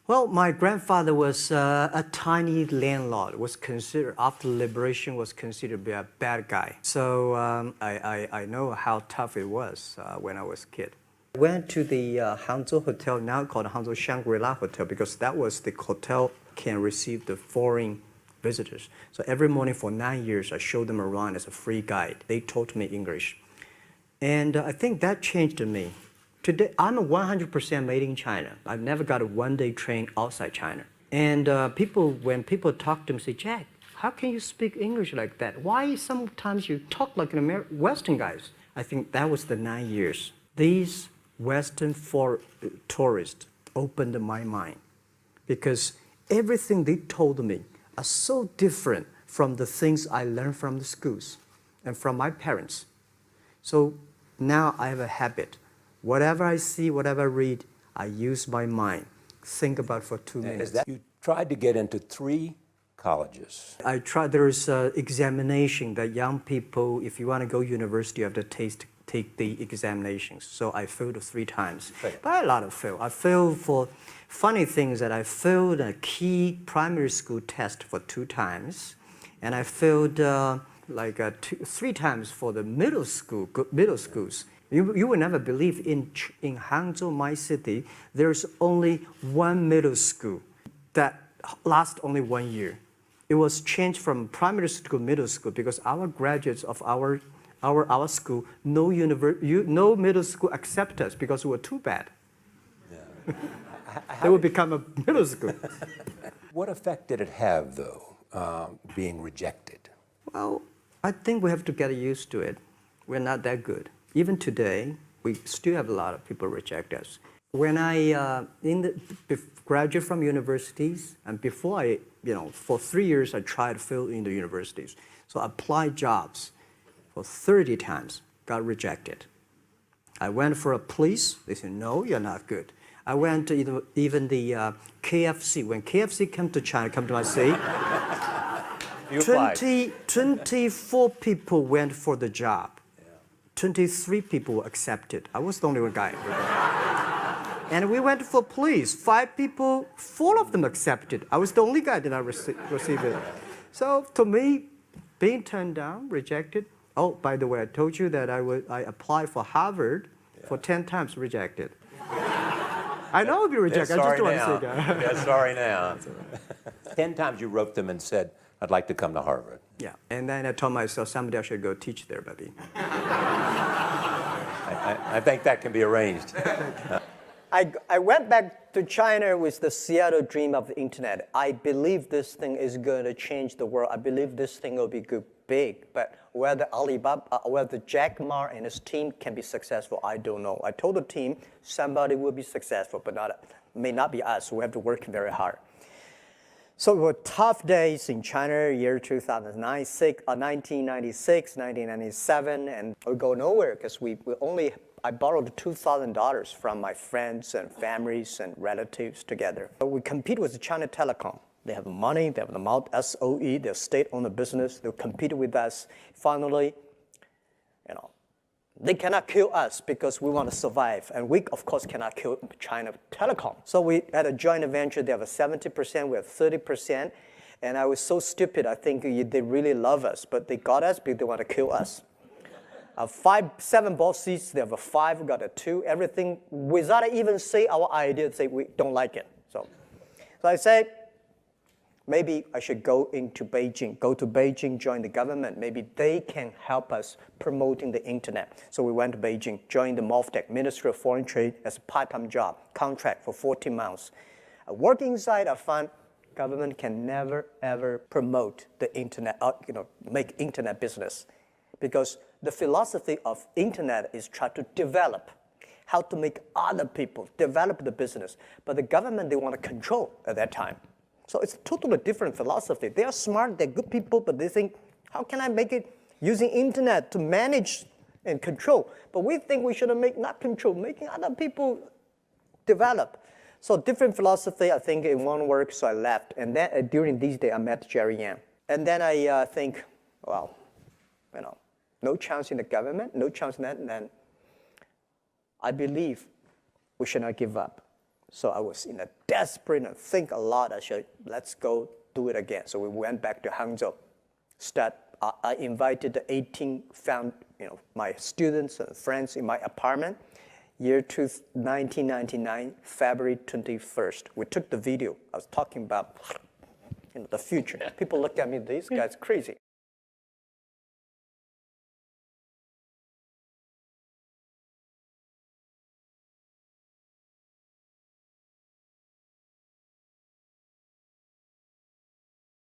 Well, my grandfather was a tiny landlord. Was considered after liberation was considered to be a bad guy. So I know how tough it was when I was a kid. I went to the Hangzhou Hotel, now called Hangzhou Shangri-La Hotel, because that was the hotel can receive the foreign visitors. So every morning for 9 years, I showed them around as a free guide. They taught me English. And I think that changed me. Today, I'm 100% made in China. I've never got a one-day train outside China. And when people talk to me, say, Jack, how can you speak English like that? Why sometimes you talk like an Western guys? I think that was the 9 years. These Western tourists opened my mind because everything they told me are so different from the things I learned from the schools and from my parents. So now I have a habit. Whatever I see, whatever I read, I use my mind. Think about for 2 minutes. You tried to get into 3 colleges. I tried. There's an examination that young people, if you want to go university, you have to take the examinations. So I failed 3 times. Okay. But a lot of fail. I failed for funny things that I failed a key primary school test for 2 times. And I failed 3 times for the middle schools. You will never believe in Hangzhou, my city, there's only 1 middle school that lasts only 1 year. It was changed from primary school to middle school because our graduates of our school, no middle school accept us because we were too bad. Yeah. They would become a middle school. What effect did it have, though, being rejected? Well, I think we have to get used to it. We're not that good. Even today, we still have a lot of people reject us. When I graduate from universities, and before for 3 years, I tried to fill in the universities. So I applied jobs for 30 times, got rejected. I went for a police, they said, no, you're not good. I went to even the KFC. When KFC came to China, come to my city, 24 people went for the job. 23 people were accepted. I was the only one guy. And we went for police. 5 people, 4 of them accepted. I was the only guy that I received it. So to me, being turned down, rejected. Oh, by the way, I told you that I applied for Harvard for 10 times, rejected. I know I'll be rejected. I just don't want to say that. Yeah, sorry now. 10 times you wrote them and said, I'd like to come to Harvard. Yeah, and then I told myself someday I should go teach there, baby. I think that can be arranged. I went back to China with the Seattle dream of the internet. I believe this thing is going to change the world. I believe this thing will be big. But whether whether Jack Ma and his team can be successful, I don't know. I told the team somebody will be successful, but may not be us. We have to work very hard. So it were tough days in China, year 1996, 1997, and we go nowhere because I borrowed $2,000 from my friends and families and relatives together. But we compete with China Telecom. They have money, they have the amount SOE, they're state-owned business, they compete with us. Finally, they cannot kill us because we want to survive. And we, of course, cannot kill China Telecom. So we had a joint venture. They have a 70%, we have 30%. And I was so stupid. I think they really love us. But they got us because they want to kill us. 7 boss seats, they have a 5, we got a 2. Everything, without even say our idea, say we don't like it. So I said, maybe I should go to Beijing, join the government. Maybe they can help us promoting the internet. So we went to Beijing, joined the MOFTEC, Ministry of Foreign Trade, as a part-time job, contract for 14 months. Working inside, I found government can never, ever promote the internet, make internet business. Because the philosophy of internet is try to develop, how to make other people develop the business. But the government, they want to control at that time. So it's a totally different philosophy. They are smart, they're good people, but they think, how can I make it using internet to manage and control? But we think we should not control, making other people develop. So different philosophy, I think it won't work, so I left. And then during these days, I met Jerry Yang. And then I think, well, no chance in the government, no chance in that, and then I believe we should not give up. So I was desperate and think a lot. I said, let's go do it again. So we went back to Hangzhou. I invited the 18 my students and friends in my apartment. Year 1999, February 21st. We took the video. I was talking about the future. People look at me, these guys crazy.